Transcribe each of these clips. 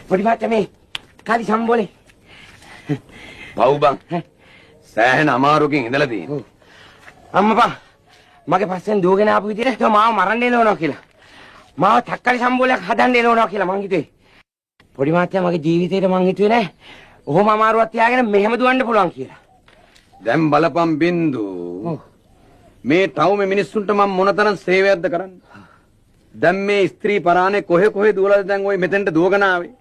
පොඩි මාත්‍යා මේ කාලි සම්බෝලේ. පව් බං. සෑහෙන අමාරුවකින් ඉඳලා තියෙනවා. අම්මපා මගේ පස්සෙන් දුවගෙන ආපු විදිහට මාව මරන්න එනවනවා කියලා. මාව තක්කලි සම්බෝලයක් හදන්න එනවනවා කියලා මං හිතුවේ. පොඩි මාත්‍යා මගේ ජීවිතේට මං හිතුවේ නෑ. ඔහොම අමාරුවක් තියාගෙන මෙහෙම දුවන්න පුළුවන් කියලා. දැන් බලපන් බින්දු. මේ ටවුමේ මිනිස්සුන්ට මම මොනතරම් සේවයක්ද කරන්නේ. දැන් මේ ස්ත්‍රී පරානේ කොහෙ දුවලාද දැන් ওই මෙතෙන්ට දුවගෙන ආවේ.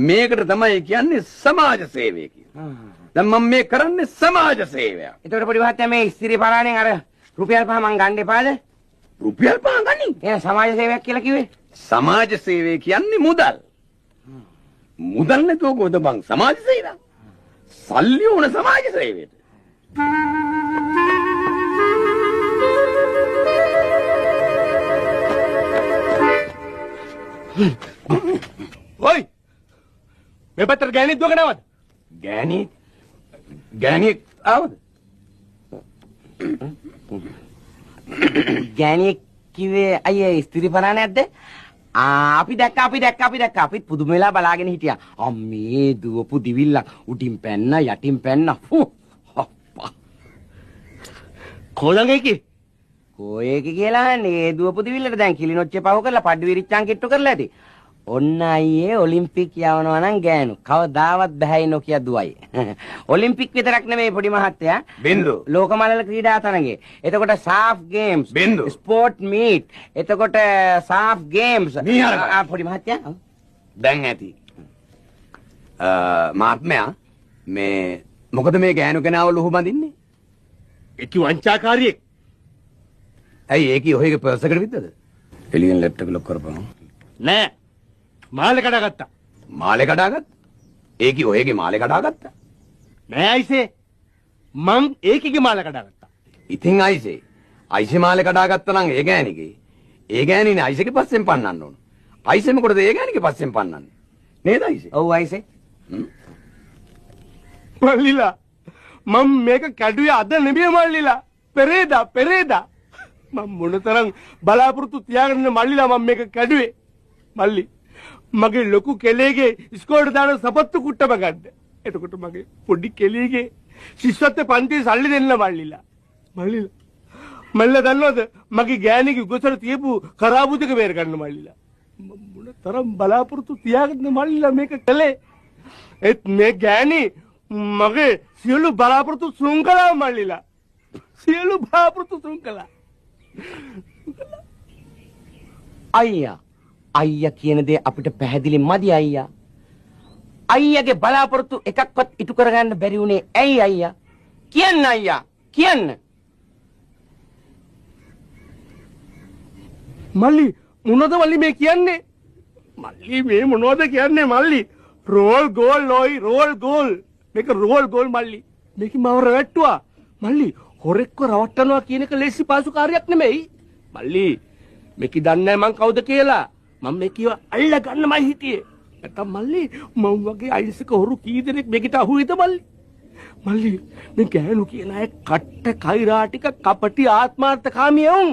මේකට තමයි කියන්නේ සමාජ සේවය කියලා. දැන් මම මේ කරන්නේ සමාජ සේවයක්. ඒතකොට පොඩි මහත්තයා මේ ස්ත්‍රී පරාණෙන් අර රුපියල් 5 මං ගන්න එපාද? රුපියල් 5 ගනි. එහෙනම් සමාජ සේවයක් කියලා කිව්වේ? සමාජ සේවය කියන්නේ මුදල්. මුදල් නැතුව කොහොමද බං සමාජ සේවයක්? සල්ලි ඕන සමාජ සේවයට. ඔයි මේ පැත්තට ගෑණිත් දුවගෙන ආවද? ගෑණි ආවද? ගෑණියෙක් කිව්වේ අයියේ ස්ත්‍රී පරාණයක්ද? අපි දැක්ක අපිත් පුදුම වෙලා බලාගෙන හිටියා. අම්මේ දුවපු දිවිල්ලක් උඩින් පැන්න යටින් පැන්න. කොළඟේකි කොයේක කියලා නේ දුවපු දිවිල්ලට දැන් කිලිනොච්චේ පහු කරලා පඩු විරිච්චන් කිට්ටු කරලා ඇති. ඔන්න අයියේ ඔලිම්පික් යවනවා නම් ගෑනු කවදාවත් බෑයි නොකිය දුවයි. ඔලිම්පික් විතරක් නෙමෙයි පොඩි මහත්තයා. බින්දු. ලෝකමලල ක්‍රීඩා තරඟේ. එතකොට සාෆ් ගේම්ස්. බින්දු. Sport meet. එතකොට සාෆ් ගේම්ස්. පොඩි මහත්තයා. දැන් ඇති. මාත්මයා මේ මොකද මේ ගෑනු කෙනාව ලුහු බඳින්නේ? ඒකි වංචාකාරියෙක්. ඇයි ඒකී ඔයගේ පර්ස් එකට විද්දද? එළියෙන් ලැප්ටොප් එක ලොක් කරපන්. නෑ මාළේ කඩාගත්තා. මාළේ කඩාගත්ත? ඒකී ඔයගේ මාළේ කඩාගත්තා? නෑ අයිසේ මං ඒකීගේ මාළේ කඩාගත්තා. ඉතින් අයිසේ මාළේ කඩාගත්තා නම් ඒ ගෑණිගේ. ඒ ගෑණිනේ අයිසේගේ පස්සෙන් පන්නන්න ඕන. අයිසේ මොකටද ඒ ගෑණිගේ පස්සෙන් පන්නන්නේ? නේද අයිසේ? ඔව් අයිසේ. මල්ලිලා මම මේක කැඩුවේ අද නෙමෙයි මල්ලිලා. පෙරේදා මම මොනතරම් බලාපොරොත්තු තියාගෙන මල්ලිලා මම මේක කැඩුවේ. මල්ලි මගේ ලොකු කෙලේගේ ඉස්කෝලේට දාන සපත්තු කුට්ටම ගන්න. එතකොට මගේ පොඩි කෙලේගේ ශිෂ්‍යත්ව පන්තියේ සල්ලි දෙන්න මල්ලිලා. මල්ලිලා දන්නවද මගේ ගෑණිගේ උගසර තියපු කරාබු දෙක බේර ගන්න මල්ලිලා. මොනතරම් බලාපොරොත්තු තියාගෙන මල්ලිලා මේක කළේ. ඒත් මේ ගෑණි මගේ සියලු බලාපොරොත්තු සුන් කළා මල්ලිලා. සියලු බලාපොරොත්තු සුන් කළා. අයියා කියන දේ අපිට පැහැදිලි මදි අයියා. අයියාගේ බලාපොරොත්තු එකක්වත් ඉටු කරගන්න බැරි වුණේ ඇයි අයියා? කියන්න අයියා කියන්න. මල්ලි මොනවද මල්ලි මේ කියන්නේ? මල්ලි මේ මොනවද කියන්නේ මල්ලි? රෝල් ගෝල් නොයි රෝල් ගෝල්. මේක රෝල් ගෝල් මල්ලි. මේක මම රවට්ටුවා. මල්ලි හොරෙක්ව රවට්ටනවා කියන එක ලේසි පාසු කාර්යයක් නෙමෙයි. මල්ලි මේක දන්නේ මං කවුද කියලා. මම මේ කිව්වා අල්ල ගන්නමයි හිටියේ. නැත්තම් මල්ලි මම වගේ අයිසක හොරු කී දෙනෙක් මේකට අහුවෙද මල්ලි? මල්ලි මේ ගෑනු කියන අය කට්ට කෛරාටික කපටි ආත්මාර්ථකාමී වුන්.